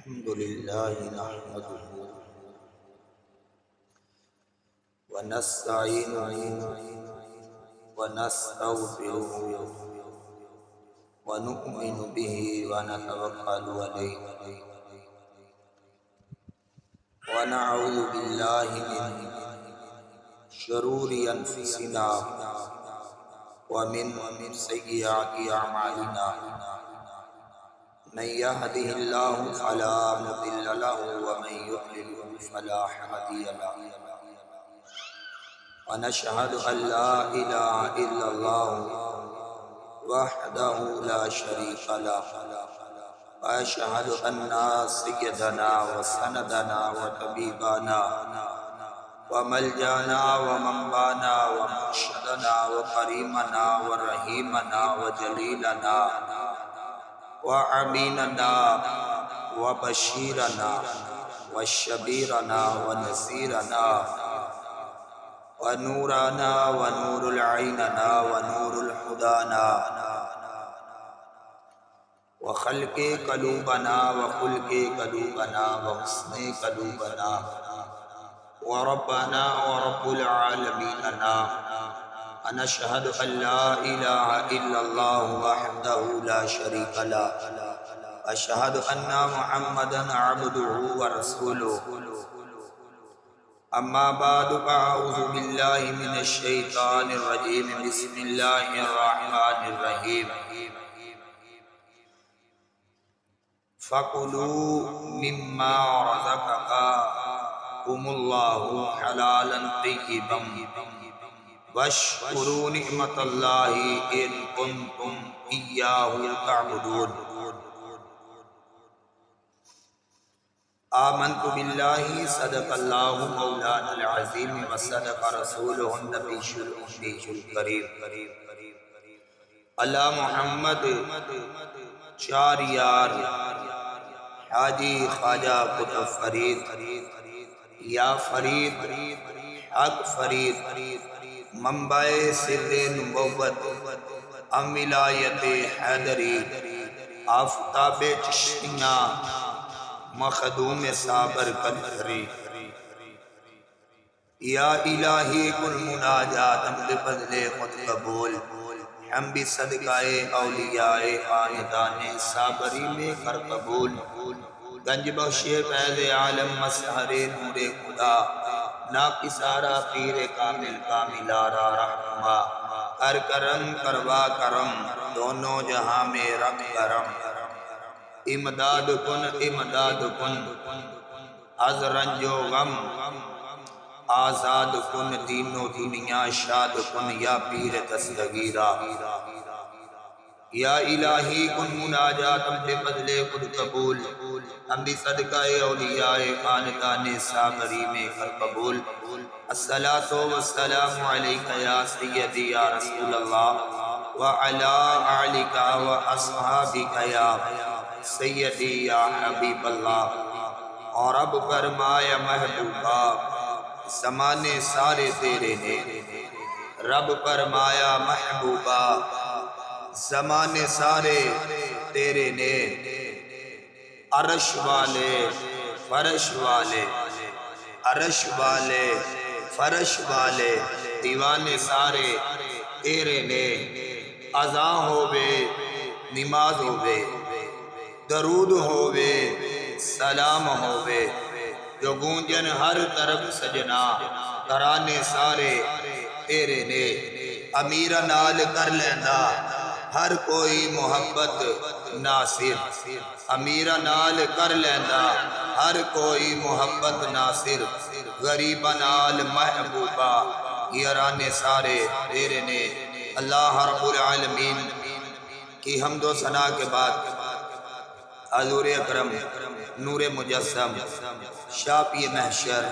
الحمد لله نحمده ونستعينه ونستغفره ونؤمن به ونتوكل عليه ونعوذ بالله من شرور أنفسنا ومن سيئات أعمالنا من يهده الله فلا مضل له ومن يضلل فلا هادي له ونشهد أن لا إله إلا الله وحده لا شريك له وأشهد أن سيدنا وسندنا وطبيبنا وملجانا ومنبانا ومرشدنا وكريمنا ورحيمنا وجليلنا وأميننا وبشيرنا وشبيرنا ونصيرنا ونورنا ونور العيننا ونور الهدانا وخلق قلوبنا وخلق قلوبنا وحسن قلوبنا وربنا ورب العالمين لنا ونشهد أن لا إله إلا الله وحده لا شريك له وأشهد أن محمدا عبده ورسوله أما بعد فأعوذ بالله من الشيطان الرجيم بسم الله الرحمن الرحيم فكلوا مما رزقكم الله حلالا طيبا واشکروا نعمت اللہ ان کنتم ایاہ تعبدون آمنت باللہ صدق اللہ مولانا العظیم وصدق رسولہ النبی الکریم اللہ محمد چار یار حاجی خواجہ قطب فرید یا فرید حق فرید منبع سر نبوت ام ولایت حیدری آفتاب چشتیاں مخدوم صابر قدری یا الہی کل مناجات بفضل خود قبول ہم بھی صدقہ اولیاء خاندان صابری میں کر قبول گنج بخش فیض عالم مسحر نور خدا ناقصارا پیر کامل کاملارا رحمہ ہر کرم کروا کرم دونوں جہاں میں رکھ کرم امداد کن از رنج و غم آزاد کن دین و دنیا شاد کن یا پیر دستگیرہ یا الہی کن مناجات بفضل خود قبول ہم بھی صدقہ اولیاء خاندان صابری میں کر قبول الصلاة والسلام علیکہ یا سیدی یا رسول اللہ وعلا آلک واصحابک یا سیدی یا حبیب اللہ اور اب فرمایا محبوبہ زمانے سارے تیرے نے رب فرمایا محبوبہ زمانے سارے تیرے نے عرش والے فرش والے عرش والے فرش والے دیوانے سارے تیرے نے اذان ہووے نماز ہووے درود ہووے سلام ہووے جو گونجن ہر طرف سجنا ترانے سارے تیرے نے امیر نال کر لیندہ ہر کوئی محبت ناصر امیر نال کر لیندہ ہر کوئی محبت ناصر غریب نال محبوبہ یارانے سارے تیرے نے اللہ رب العالمین کی حمد و ثنا کے بعد حضور اکرم نور مجسم شافی محشر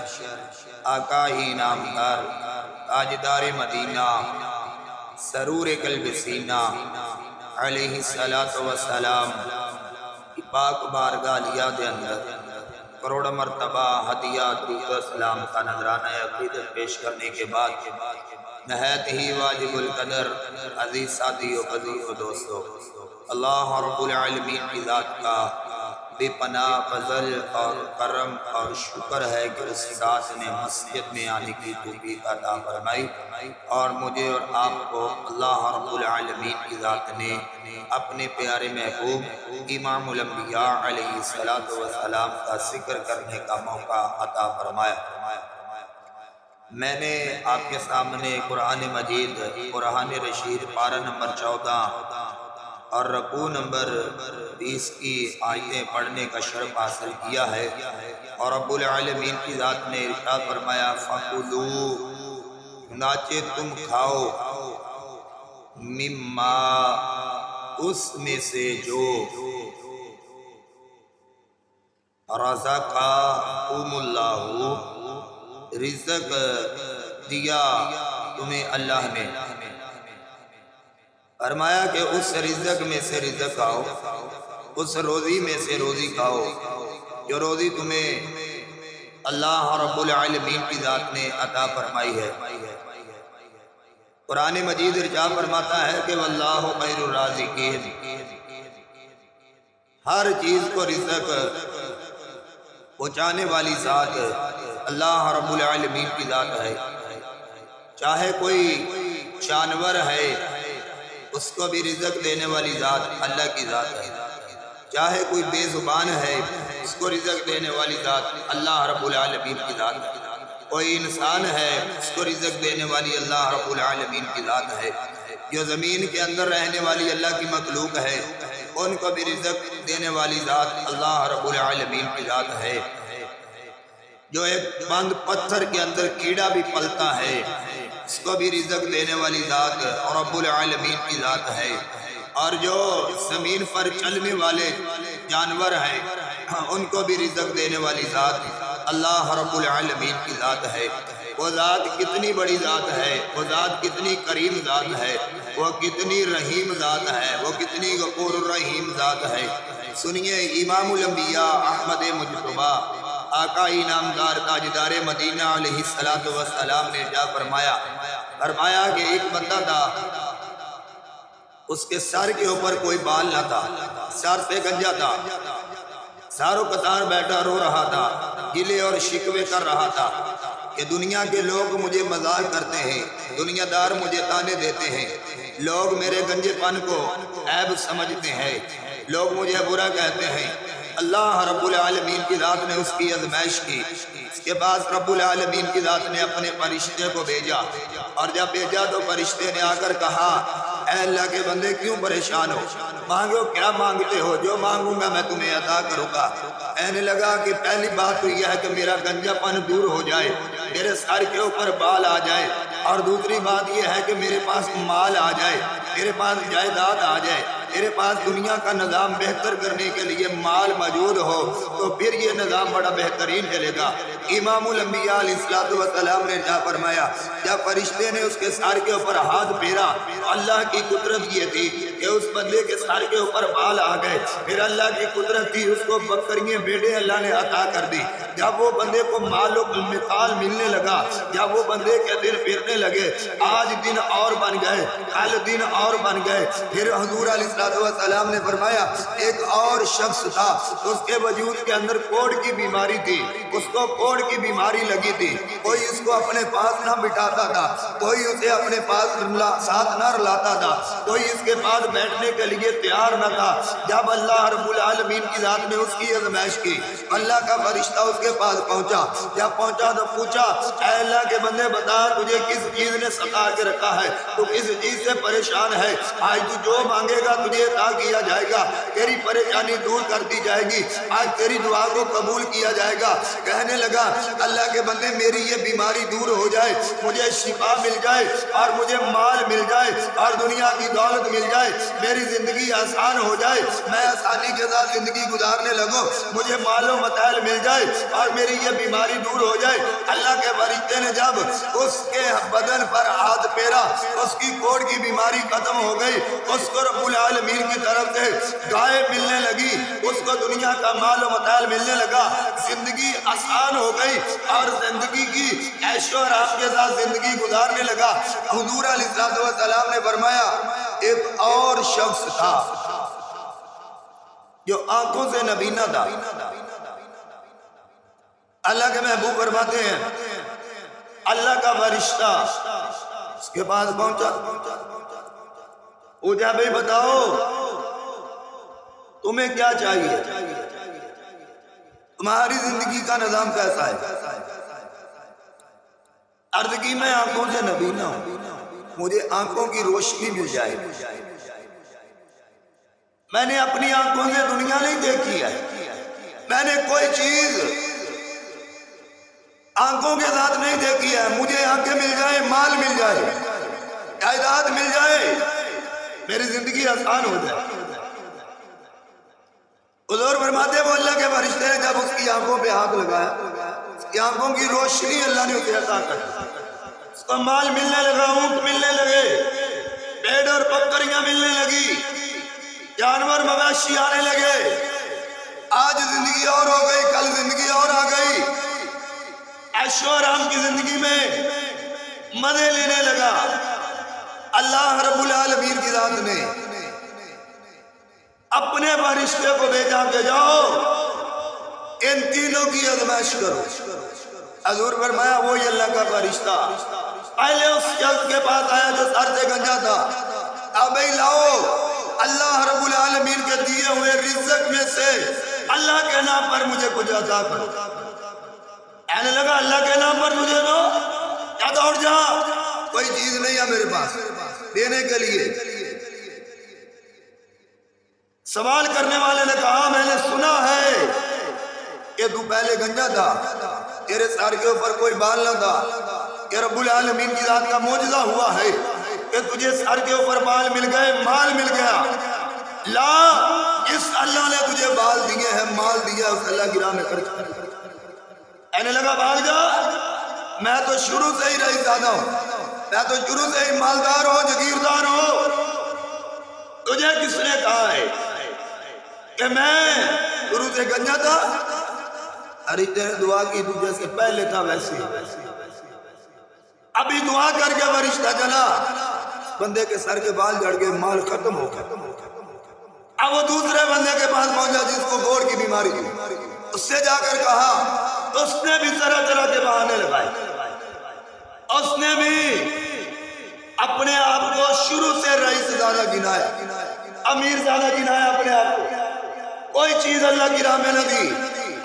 آقا ہی نامدار تاجدار مدینہ سرور قلب سینہ علیہ السلام پاک بارگاہ لیا دے اندر کروڑ مرتبہ ہدیہ درود و سلام کا نذرانہ عقیدت پیش کرنے کے بعد نہایت ہی واجب القدر عزیز ساتھی و عزیز و دوستو اللہ رب العالمین کی ذات کا بے پناہ فضل اور کرم اور شکر ہے کہ اس ذات نے مسجد میں آنے کی توفیق عطا فرمائی، اور مجھے اور آپ کو اللہ رب العالمین کی ذات نے اپنے پیارے محبوب امام الانبیاء علیہ السلام کا ذکر کرنے کا موقع عطا فرمایا۔ میں نے آپ کے سامنے قرآن مجید، قرآن رشید پارہ نمبر 14 اور رکوع نمبر 20 کی آیتیں پڑھنے کا شرف حاصل کیا ہے، اور رب العالمین کی ذات نے ارشاد فرمایا فَقُلُوا، چنانچہ تم کھاؤ، مما، اس میں سے جو، رزقکم اللہ، رزق دیا تمہیں اللہ نے، فرمایا کہ اس رزق میں سے رزق کھاؤ، اس روزی میں سے روزی کھاؤ جو روزی تمہیں اللہ رب العالمین کی ذات نے عطا فرمائی ہے۔ قرآن مجید ارشاد فرماتا ہے کہ واللہ خیر الرازقین، ہر چیز کو رزق پہنچانے والی ذات اللہ رب العالمین کی ذات ہے۔ چاہے کوئی جانور ہے اس کو بھی رزق دینے والی ذات اللہ کی ذات ہے، چاہے کوئی بے زبان ہے اس کو رزق دینے والی ذات اللہ رب العالمین کی ذات ہے، کوئی انسان ہے اس کو رزق دینے والی اللہ رب العالمین کی ذات ہے، جو زمین کے اندر رہنے والی اللہ کی مخلوق ہے ان کو بھی رزق دینے والی ذات اللہ رب العالمین کی ذات ہے، جو ایک بند پتھر کے اندر کیڑا بھی پلتا ہے اس کو بھی رزق دینے والی ذات رب العالمین کی ذات ہے، اور جو زمین پر چلنے والے جانور ہیں ان کو بھی رزق دینے والی ذات اللہ رب العالمین کی ذات ہے۔ وہ ذات کتنی بڑی ذات ہے، وہ ذات کتنی کریم ذات ہے، وہ کتنی رحیم ذات ہے، وہ کتنی غفور الرحیم ذات ہے۔ سنیے امام الانبیاء احمد مجتبیٰ آقا انعامدار تاجدار مدینہ علیہ السلام نے جا فرمایا کہ ایک بندہ تھا، اس کے سر کے اوپر کوئی بال نہ تھا، سر سے گنجا تھا، ساروں قطار بیٹھا رو رہا تھا، گلے اور شکوے کر رہا تھا کہ دنیا کے لوگ مجھے مذاق کرتے ہیں، دنیا دار مجھے تانے دیتے ہیں، لوگ میرے گنجے پن کو عیب سمجھتے ہیں، لوگ مجھے برا کہتے ہیں۔ اللہ رب العالمین کی ذات نے اس کی آزمائش کی، اس کے بعد رب العالمین کی ذات نے اپنے فرشتے کو بھیجا، اور جب بھیجا تو فرشتے نے آ کر کہا اے اللہ کے بندے کیوں پریشان ہو، مانگو کیا مانگتے ہو، جو مانگوں گا میں تمہیں عطا کروں گا۔ کہنے لگا کہ پہلی بات تو یہ ہے کہ میرا گنجا پن دور ہو جائے، میرے سر کے اوپر بال آ جائے، اور دوسری بات یہ ہے کہ میرے پاس مال آ جائے، میرے پاس جائیداد آ جائے، میرے پاس دنیا کا نظام بہتر کرنے کے لیے مال موجود ہو تو پھر یہ نظام بڑا بہترین چلے گا۔ امام الانبیاء علیہ السلام نے جا فرمایا، جب فرشتے نے اس کے سر کے اوپر ہاتھ پھیرا، اللہ کی قدرت یہ تھی کہ اس بندے کے سر کے اوپر بال آ گئے، پھر اللہ کی قدرت تھی اس کو بکریاں بیڑے اللہ نے عطا کر دی۔ جب وہ بندے کو مال و مثال ملنے لگا، جب وہ بندے کے دل پھرنے لگے، آج دن اور بن گئے، کل دن اور بن گئے، پھر حضور علیہ السلام نے فرمایا ایک اور شخص تھا، اس کے وجود کے اندر کوڑ کی بیماری تھی، اس کو کوڑ کی بیماری لگی تھی، کوئی اس کو اپنے پاس نہ بٹھاتا تھا، کوئی اسے اپنے پاس ساتھ نہ رلاتا تھا، کوئی اس کے پاس بیٹھنے کے لیے تیار نہ تھا۔ جب اللہ رب العالمین کی ذات نے اس کی آزمائش کی، اللہ کا فرشتہ اس کے پاس پہنچا، جب پہنچا تو پوچھا اے اللہ کے بندے بتا تجھے کس چیز نے ستا کے رکھا ہے، تو کس چیز سے پریشان ہے، آج تو جو مانگے گا تجھے عطا کیا جائے گا، تیری پریشانی دور کر دی جائے گی، آج تیری دعا کو قبول کیا جائے گا۔ کہنے لگا اللہ کے بندے میری یہ بیماری دور ہو جائے، مجھے شفا مل جائے، اور مجھے مال مل جائے، اور دنیا کی دولت مل جائے، میری زندگی آسان ہو جائے، میں آسانی کے ساتھ زندگی گزارنے لگوں، مجھے مال و متاع مل جائے، اور میری یہ بیماری دور ہو جائے۔ اللہ کے فرشتے نے جب اس کے بدن پر ہاتھ پھیرا، اس کی کوڑ کی بیماری ختم ہو گئی، اس کو رب العالمین کی طرف سے گائے ملنے لگی، اس کو دنیا کا مال و متاع ملنے لگا، زندگی آسان ہو گئی، اور زندگی کی عیش و آرام کے ساتھ زندگی گزارنے لگا۔ حضور علیہ السلام نے فرمایا ایک اور شخص تھا جو آنکھوں سے نبینا تھا. اللہ کے محبوب فرماتے ہیں اللہ کا فرشتہ اس کے پاس پہنچا، پوچھا بھائی بتاؤ تمہیں کیا چاہیے، تمہاری زندگی کا نظام کیسا ہے؟ عرض کی میں آنکھوں سے نبینا ہوں، مجھے آنکھوں کی روشنی مل جائے. میں نے اپنی آنکھوں سے دنیا نہیں دیکھی ہے، میں نے کوئی چیز آنکھوں کے ساتھ نہیں دیکھی ہے. مجھے آنکھیں مل جائے، مال مل جائے، جائیداد مل جائے، میری زندگی آسان ہو جائے. حضور فرماتے وہ اللہ کے فرشتے نے جب اس کی آنکھوں پہ ہاتھ لگایا، اس کی آنکھوں کی روشنی اللہ نے اسے عطا کر دی. اس کو مال ملنے لگا، اونٹ ملنے لگے، بھیڑ اور بکریاں ملنے لگی، جانور مویشی آنے لگے. آج زندگی اور ہو گئی، کل زندگی اور آ گئی. عیش و آرام کی زندگی میں مزے لینے لگا. اللہ رب العالمین کی ذات نے اپنے فرشتے کو بھیجا کہ جاؤ ان تینوں کی آزمائش کرو. حضور فرمایا وہی اللہ کا فرشتہ پہلے اس شخص کے پاس آیا جو سر سے گنجا تھا، اب لاؤ اللہ رب العالمین کے دیے ہوئے رزق میں سے اللہ کے نام پر مجھے کچھ عطا کرو. کہنے لگا اللہ کے نام پر مجھے دو. کیا دوڑ جا، کوئی چیز نہیں ہے میرے پاس دینے کے لیے. سوال کرنے والے نے کہا میں نے سنا ہے کہ تو پہلے گنجا تھا، تیرے سر کے اوپر کوئی بال نہ تھا، کہ رب العالمین کی ذات کا معجزہ ہوا ہے کہ تجھے سر کے اوپر بال مل گئے، مال مل گیا. لا، اس اللہ نے تجھے بال دیے ہیں، مال دیا، اس اللہ کی راہ میں خرچ کر. کہنے لگا بھاگ جا، میں تو شروع سے ہی رئیس زادہ ہوں، میں تو شروع سے ہی مالدار ہوں، جگیردار ہوں. تجھے کس نے کہا ہے کہ میں شروع سے گنجا تھا؟ ارے تیرے دعا کی تو جیسے پہلے تھا ویسے ابھی دعا کر کے فرشتہ چلا، بندے کے سر کے بال جھڑ گئے، مال ختم ہو گیا. اب وہ دوسرے بندے کے پاس پہنچا جس کو گوڑ کی بیماری تھی، اس سے جا کر کہا، اس نے بھی طرح طرح کے بہانے لگائے، اس نے بھی اپنے آپ کو شروع سے رئیس زیادہ گنایا، امیر زیادہ گنایا اپنے آپ کو. کوئی چیز اللہ کی راہ میں نہ دی.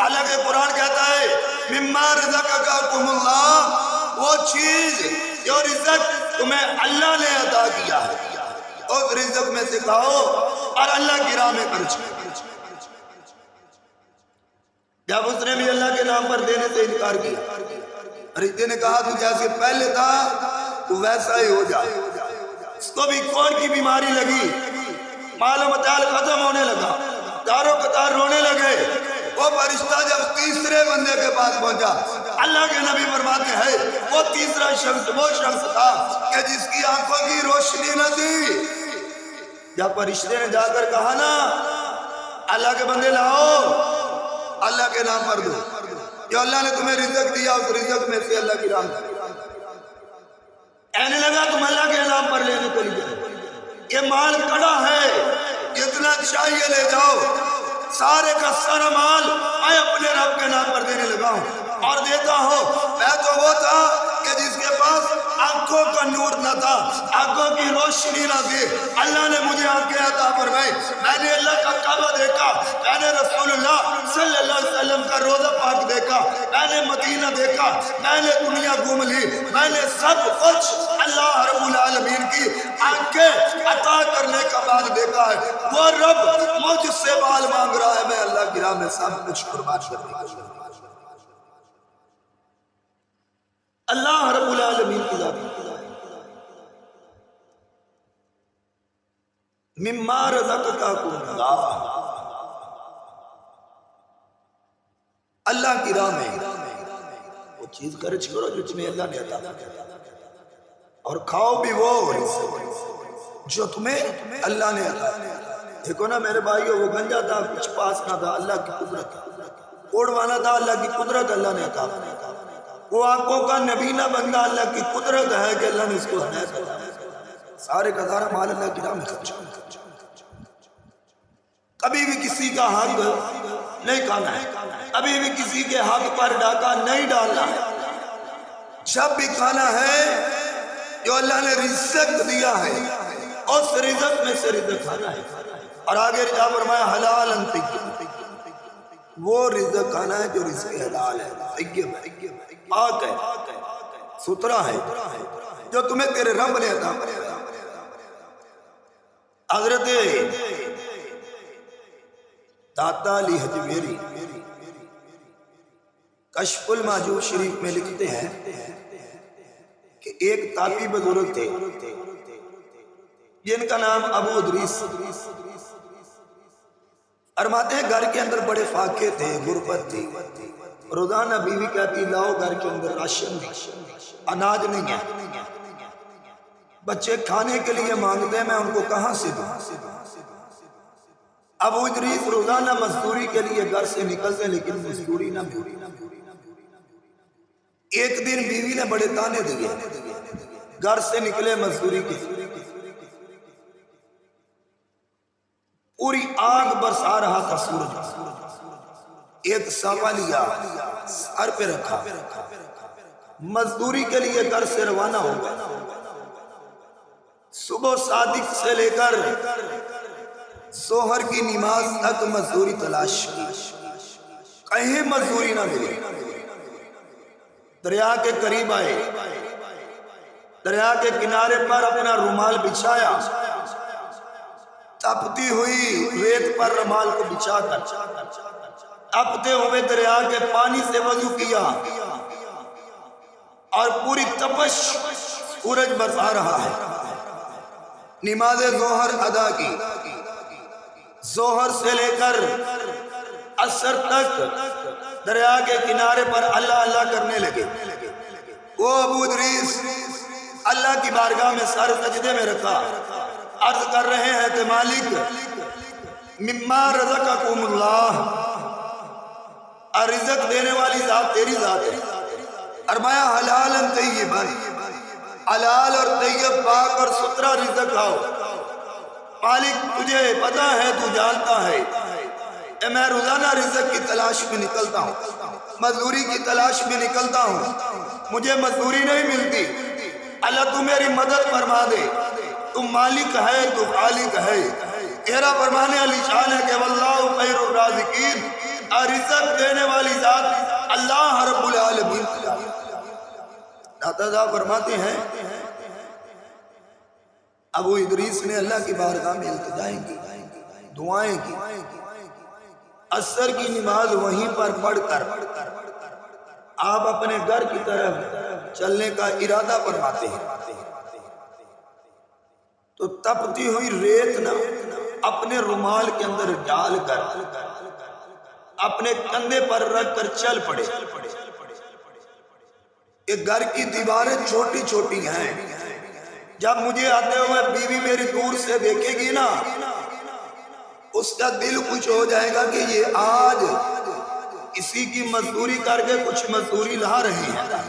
اللہ کے قرآن کہتا ہے مما رزقکم اللہ، وہ چیز جو رزق تمہیں اللہ نے عطا کیا ہے اس رزق میں سے کھاؤ اور اللہ کی راہ میں خرچ کرو. جب اس نے بھی اللہ کے نام پر دینے سے انکار کیا، رشتے نے کہا تو جیسے پہلے تھا تو ویسا ہی ہو جائے. اس کو بھی کوڑ کی بیماری لگی، مال و متاع ختم ہونے لگا، داروں قطار رونے لگے. وہ فرشتہ جب تیسرے بندے کے پاس پہنچا، اللہ کے نبی فرماتے ہیں وہ تیسرا شخص وہ شخص تھا کہ جس کی آنکھوں کی روشنی نہ تھی. جب فرشتے نے جا کر کہا نا اللہ کے بندے لاؤ اللہ کے نام پر دو، جو اللہ نے تمہیں رزق دیا اس رزق میں سے اللہ کی راہ میں. کہنے لگا تم اللہ کے نام پر لینے کو لیے، یہ مال کڑا ہے، جتنا چاہیے لے جاؤ. سارے کا سارا مال میں اپنے رب کے نام پر دینے لگا ہوں اور دیتا ہوں. میں تو وہ تھا کہ جس کے پاس آنکھوں کا نور نہ تھا، آنکھوں کی روشنی نہ تھی. اللہ نے مجھے آنکھیں عطا فرمائی. میں نے اللہ کا کعبہ دیکھا، میں نے رسول اللہ صلی اللہ علیہ وسلم کا روضہ پاک دیکھا، میں نے مدینہ دیکھا، میں نے دنیا گھوم لی، میں نے سب کچھ اللہ رب العالمین کی آنکھیں عطا کرنے کا بعد دیکھا ہے. وہ رب مجھ سے بال مانگ رہا ہے، میں اللہ کی راہ میں سب کچھ قربان کرنے کی. اللہ رب العالمین کی ذات مما رزقکم اللہ، اللہ کی راہ میں وہ چیز خرچ کرو جو تمہیں اللہ نے عطا کیا، اور کھاؤ بھی وہ جو تمہیں اللہ نے عطا کیا. دیکھو نا میرے بھائیو، وہ گنجا تھا، کچھ پاس نہ تھا، اللہ کی قدرت تھا. کوڑوانا تھا، اللہ کی قدرت اللہ نے عطا کیا. وہ آنکھوں کا نبینا بندہ، اللہ کی قدرت ہے کہ اللہ نے اس کو ہدایت عطا کی. سارے کا سارا مال اللہ کی راہ میں خرچ. کبھی بھی کسی کا حق نہیں کھانا ہے، کبھی بھی کسی کے حق پر ڈاکہ نہیں ڈالنا ہے۔ جب بھی کھانا ہے جو اللہ نے رزق دیا ہے اس رزق میں سے رزق کھانا ہے۔ اور آگے کیا فرمایا؟ حلال طیب، وہ رزق کھانا ہے جو رزق حلال ہے، طیب ہے، پاک ہے، ستھرا ہے، جو تمہیں تیرے رب نے عطا کیا۔ حضرت داتا علی حجویری کشف المحجوب شریف میں لکھتے ہیں کہ ایک تاپی بزرگ تھے جن کا نام ابو ادریس، فرماتے ہیں گھر کے اندر بڑے فاقے تھے، غربت تھی، روزانہ بیوی کہتی لاؤ گھر کے اندر راشن اناج نہیں ہے، بچے کھانے کے لیے مانگتے ہیں، میں ان کو کہاں سے دوں؟ ابو ادریس روزانہ مزدوری کے لیے گھر سے نکلتے لیکن مزدوری نہ ملی۔ ایک دن بیوی نے بڑے تانے دیے، گھر سے نکلے مزدوری کے، پوری آگ برسا رہا تھا سورج، ایک ساوا لیا سر پہ رکھا، مزدوری کے لیے گھر سے روانہ ہو گیا۔ صبح صادق سے لے کر ظہر کی نماز تک مزدوری تلاش کی، کہیں مزدوری نہ ملی۔ دریا کے قریب آئے، دریا کے کنارے پر اپنا رومال بچھایا، تپتی ہوئی ریت پر رومال کو بچھا کر تپتے ہوئے دریا کے پانی سے وضو کیا اور پوری تپش سورج برسا رہا ہے۔ نماز ظہر ادا کی، ظہر سے لے کر عصر تک دریا کے کنارے پر اللہ اللہ کرنے لگے۔ وہ ابو ادریس اللہ کی بارگاہ میں سر سجدے میں رکھا، عرض کر رہے ہیں کہ مالک مما رزقکم اللہ، رزق دینے والی ذات تیری ذات ہے۔ فرمایا حلال طیبا، حلال اور طیب پاک اور ستھرا رزق کھاؤ۔ مالک تجھے پتا ہے، تو جانتا ہے کہ میں روزانہ رزق کی تلاش میں نکلتا ہوں، مزدوری کی تلاش میں نکلتا ہوں، مجھے مزدوری نہیں ملتی، اللہ تو میری مدد فرما دے، تو مالک ہے، تو خالق ہے۔ تیرا فرمانے علی شان ہے کہ واللہ خیر الرازقین، رزق دینے والی ذات اللہ رب العالمین۔ داتا صاحب فرماتے ہیں ابو ادریس نے اللہ کی بارگاہ میں التجائیں کی، دعائیں کی، عصر کی نماز وہیں پر پڑھ کر آپ اپنے گھر کی طرف چلنے کا ارادہ فرماتے ہیں تو تپتی ہوئی ریت نہ اپنے رومال کے اندر ڈال کر اپنے کندھے پر رکھ کر چل پڑے۔ ایک گھر کی دیواریں چھوٹی چھوٹی ہیں، جب مجھے آتے ہوئے بیوی میری دور سے دیکھے گی نا، اس کا دل کچھ ہو جائے گا کہ یہ آج کسی کی مزدوری کر کے کچھ مزدوری لا رہی ہے۔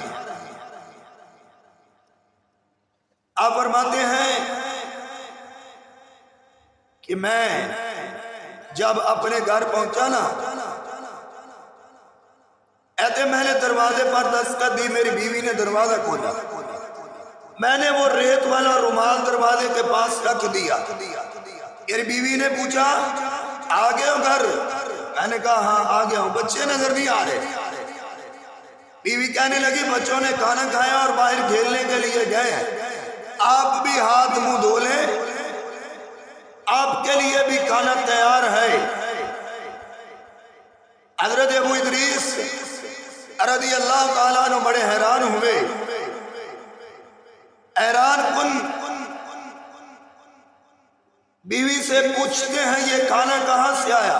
آپ فرماتے ہیں کہ میں جب اپنے گھر پہنچا نا، ایسے میں نے دروازے پر دستک دی، میری بیوی نے دروازہ کھولا، میں نے وہ ریت والا رومال دروازے کے پاس رکھ دیا۔ میری بیوی نے پوچھا آ گئے ہو گھر؟ میں نے کہا ہاں آ گیا ہوں، بچے نظر نہیں آ رہے۔ بیوی کہنے لگی بچوں نے کھانا کھایا اور باہر کھیلنے کے لیے گئے ہیں، آپ بھی ہاتھ منہ دھو لیں، آپ کے لیے بھی کھانا تیار ہے۔ حضرت ابو ادریس رضی اللہ تعالیٰ عنہ بڑے حیران ہوئے، حیران کن بیوی سے پوچھتے ہیں یہ کھانا کہاں سے آیا،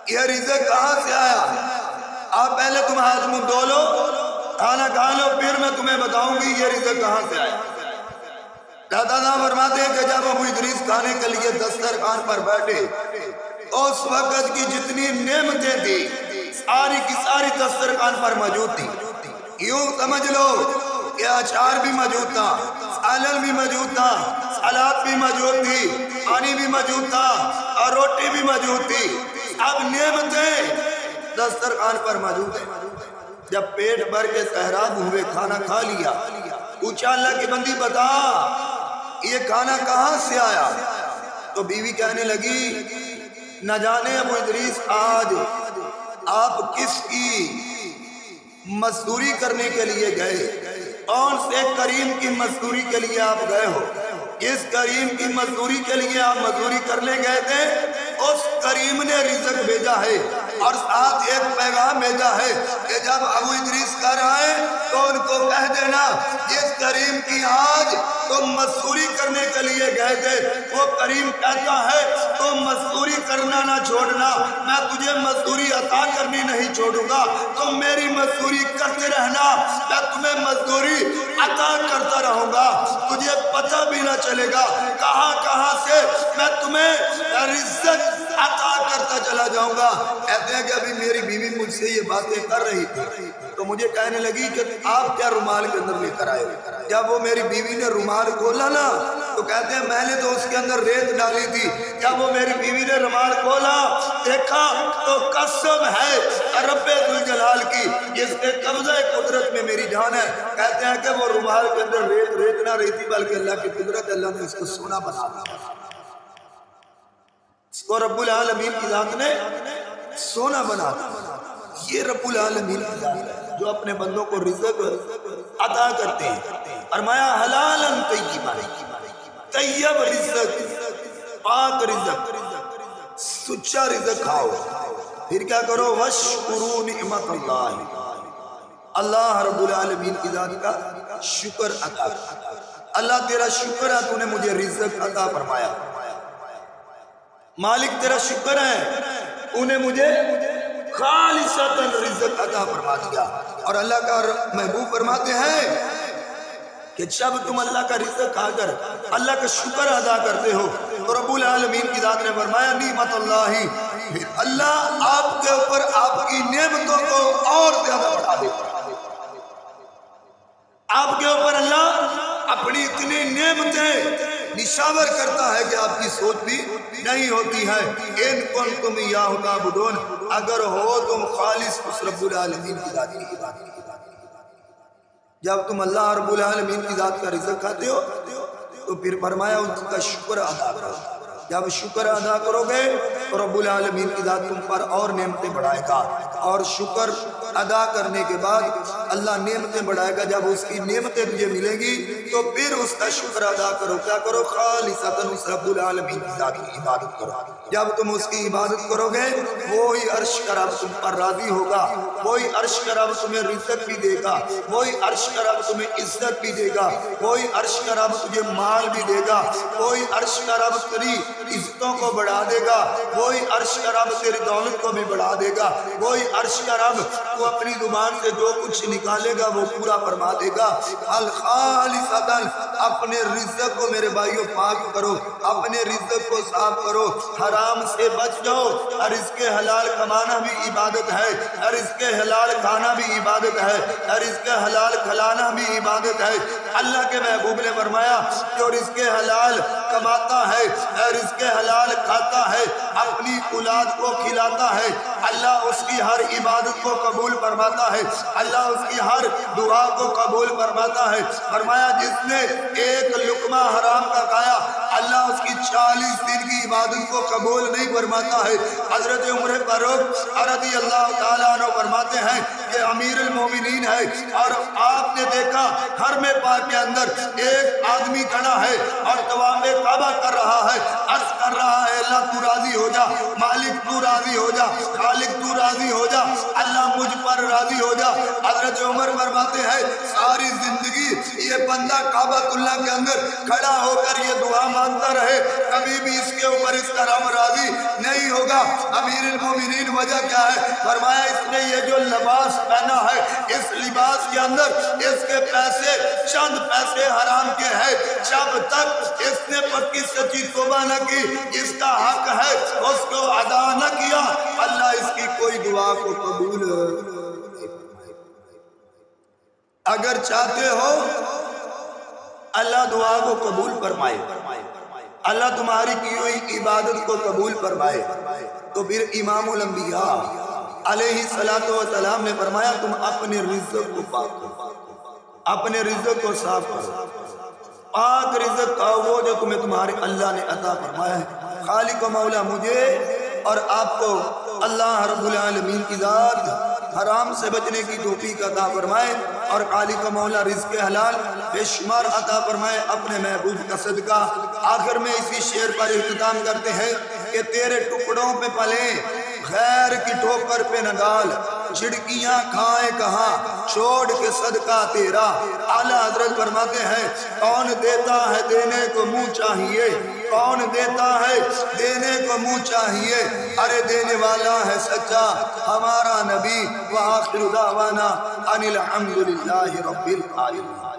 یہ رزق کہاں سے آیا؟ آپ پہلے تم ہاتھ منہ دھو لو، کھانا کھا لو، پھر میں تمہیں بتاؤں گی یہ رزق کہاں سے آیا۔ دادا صاحب فرماتے ہیں کہ جب ابو ادریس کھانے کے لیے دسترخوان پر بیٹھے، اس وقت کی جتنی نعمتیں تھی ساری کی ساری دسترخوان پر موجود تھی۔ یوں سمجھ لو کہ اچار بھی موجود تھا، سالن بھی موجود تھا، سلاد بھی موجود تھی، پانی بھی موجود تھا اور روٹی بھی موجود تھی، اب نعمتیں دسترخوان پر موجود ہیں۔ جب پیٹ بھر کے سحراب ہوئے، کھانا کھا لیا، پوچھا اللہ کی بندی بتا یہ کھانا کہاں سے آیا؟ تو بیوی کہنے لگی نہ جانے ابو ادریس آج آپ کس کی مزدوری کرنے کے لیے گئے، کون سے کریم کی مزدوری کے لیے آپ گئے ہو؟ اس کریم کی مزدوری کے لیے آپ مزدوری کرنے گئے تھے، اس کریم نے رزق بھیجا ہے اور ساتھ ایک پیغام بھیجا ہے کہ جب ابو ادریس کر آئے تو ان کو کہہ دینا جس کریم کی آج تم مزدوری کرنے کے لیے گئے تھے وہ کریم کہتا ہے تم مزدوری کرنا نہ چھوڑنا، میں تجھے مزدوری عطا کرنی نہیں چھوڑوں گا، تم میری مزدوری کرتے رہنا، میں تمہیں مزدوری عطا کرتا رہوں گا، تجھے پتہ بھی نہ چلے گا کہاں کہاں سے میں تمہیں رزق عطا کرتا چلا جاؤں گا۔ کہتے ہیں کہ ابھی میری بیوی مجھ سے یہ باتیں کر رہی تھی تو مجھے کہنے لگی کہ آپ کیا رومال کے اندر لے کر آئے؟ جب وہ میری بیوی نے رومال کھولا نا تو کہتے ہیں میں نے تو اس کے اندر ریت ڈالی تھی، جب وہ میری بیوی نے رومال کھولا دیکھا تو قسم ہے رب ذوالجلال کی جس کے قبضہ قدرت میں میری جان ہے، کہتے ہیں کہ وہ رومال کے اندر ریت نہ رہی تھی بلکہ اللہ کی قدرت، اللہ نے اس کو سونا بنا دیا، اس کو رب العالمین کی ذات نے سونا بنا دیا۔ یہ رب العالمین کی ذات ہے جو اپنے بندوں کو رزق عطا کرتے ہیں۔ فرمایا حلالا طیبا، طیب رزق، پاک رزق، سچا رزق کھاؤ، پھر کیا کرو واشکروا نعمت اللہ، اللہ رب العالمین کی ذات کا شکر عطا کر، اللہ تیرا شکر ہے تو نے مجھے رزق عطا فرمایا، مالک تیرا شکر ہے انہیں مجھے خالصتاً رزق عطا فرما دیا۔ اور اللہ کا محبوب فرماتے ہیں کہ جب تم اللہ کا رزق کھا کر اللہ کا شکر ادا کرتے ہو تو رب العالمین کی ذات نے فرمایا نعمت اللہ، پھر اللہ آپ کے اوپر آپ کی نعمتوں کو اور زیادہ بڑھا دے، آپ کے اوپر اللہ اپنی اتنی نعمتیں نشاور کرتا ہے کہ آپ کی سوچ بھی نہیں ہوتی ہے۔ ان کنتم ایاہ تعبدون، اگر ہو تم خالص اس رب العالمین کی ذات کی عبادت، جب تم اللہ رب العالمین کی ذات کا رزق کھاتے ہو تو پھر فرمایا اس کا شکر ادا کرو، جب شکر ادا کرو گے تو رب العالمین کی ذات تم پر اور نعمتیں بڑھائے گا، اور شکر ادا کرنے کے بعد اللہ نعمتیں بڑھائے گا، جب اس کی نعمتیں تجھے ملیں گی تو پھر اس کا شکر ادا کرو، کیا کرو خالصتاً اس رب العالمین کی ذات کی عبادت کرو، جب تم اس کی عبادت کرو گے وہی عرش کا رب تم پر راضی ہوگا، وہی عرش کا رب تمہیں رزق بھی دے گا، وہی عرش کا رب تمہیں عزت بھی دے گا، وہی عرش کا رب تجھے مال بھی دے گا، وہی عرش کا رب تیری عزتوں کو بڑھا دے گا، وہی عرش کا رب تیری دولت کو بھی بڑھا دے گا، وہی عرش کا رب تو اپنی زبان سے جو کچھ نکالے گا وہ پورا فرما دے گا۔ الخالصتاً اپنے رزق کو میرے بھائیوں پاک کرو، اپنے رزق کو صاف کرو، حرام سے بچ جاؤ، رزق حلال کمانا بھی عبادت ہے، رزق حلال کھانا بھی عبادت ہے، رزق حلال کھلانا بھی عبادت ہے۔ اللہ کے محبوب نے فرمایا جو رزق حلال کماتا ہے، رزق حلال کھاتا ہے، اپنی اولاد کو کھلاتا ہے، اللہ اس کی ہر عبادت کو قبول فرماتا ہے، اللہ اس کی ہر دعا کو قبول فرماتا ہے۔ فرمایا جس نے ایک لقمہ حرام کا کھایا اللہ اس کی 40 دن کی عبادت کو قبول نہیں فرماتا ہے۔ حضرت عمر فاروق رضی اللہ تعالیٰ عنہ فرماتے ہیں کہ امیر المومنین ہے اور آپ نے دیکھا حرم پاک کے اندر ایک آدمی کھڑا ہے اور طواف کعبہ کر رہا ہے، عرض کر رہا ہے اللہ تو راضی ہو جا، مالک تو راضی ہو جا، خالق تو راضی ہو جا، اللہ مجھ پر راضی ہو جا۔ حضرت عمر فرماتے ہیں ساری زندگی یہ بندہ کعبۃ اللہ کے اندر کھڑا ہو کر یہ دعا مانگتا رہے، کبھی بھی اس کے اوپر اس کا رب راضی نہیں ہوگا۔ امیر المومنین وجہ کیا ہے؟ فرمایا اس نے یہ جو لباس پہنا ہے اس لباس کے اندر اس کے پیسے چند پیسے حرام کے ہیں، جب تک اس نے پکی سچی توبہ نہ کی اس کا حق ہے اس کو ادا نہ کیا اللہ اس کی کوئی دعا کو قبول نہیں۔ اگر چاہتے ہو اللہ دعا کو قبول فرمائے اللہ تمہاری کی ہوئی عبادت کو قبول فرمائے۔ تو پھر امام الانبیاء علیہ السلام نے فرمایا تم اپنے رزق کو پاک کرو، اپنے رزق کو صاف کرو۔ پاک رزق کا وہ جو تمہیں تمہارے اللہ نے عطا فرمایا ہے۔ خالق و مولا مجھے اور آپ کو اللہ رب العالمین کی ذات حرام سے بچنے کی توفیق عطا فرمائے، اور خالق و مولا رزق حلال بے شمار عطا فرمائے اپنے محبوب کا صدقہ۔ آخر میں اسی شعر پر اختتام کرتے ہیں کہ تیرے ٹکڑوں پہ پلے غیر کی ٹھوکر پہ نہ ڈال، جھڑکیاں کھائے کہاں چھوڑ کے صدقہ تیرا۔ اعلیٰ حضرت فرماتے ہیں کون دیتا ہے دینے کو منہ چاہیے، کون دیتا ہے دینے کو منہ چاہیے، ارے دینے والا ہے سچا ہمارا نبی۔ وآخر دعوانا ان الحمد للہ رب العالمین۔